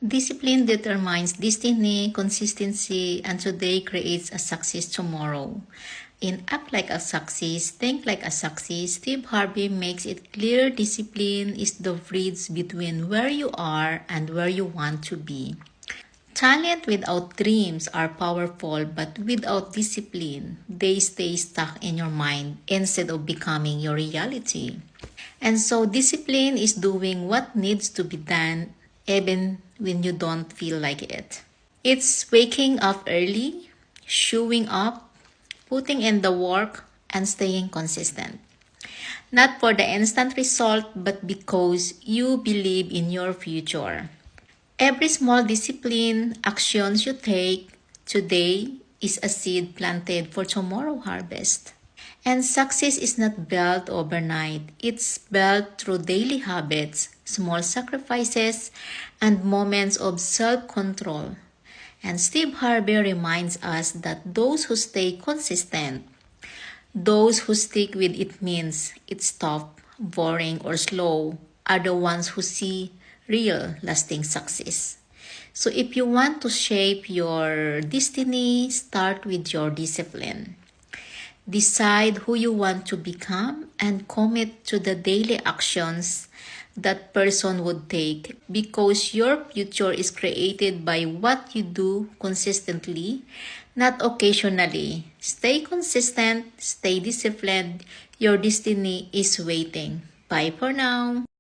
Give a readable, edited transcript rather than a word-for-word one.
Discipline determines destiny, consistency, and today creates a success tomorrow. In Act Like a Success, Think Like a Success, Steve Harvey makes it clear discipline is the bridge between where you are and where you want to be. Talent without dreams are powerful, but without discipline, they stay stuck in your mind instead of becoming your reality. And so, discipline is doing what needs to be done even when you don't feel like it. It's waking up early, showing up, putting in the work, and staying consistent. Not for the instant result, but because you believe in your future. Every small discipline actions you take today is a seed planted for tomorrow harvest. And success is not built overnight. It's built through daily habits, small sacrifices, and moments of self-control. And Steve Harvey reminds us that those who stay consistent, those who stick with it means it's tough, boring, or slow, are the ones who see real lasting success. So if you want to shape your destiny, start with your discipline. Decide who you want to become and commit to the daily actions that person would take, because your future is created by what you do consistently, not occasionally. Stay consistent, stay disciplined. Your destiny is waiting. Bye for now.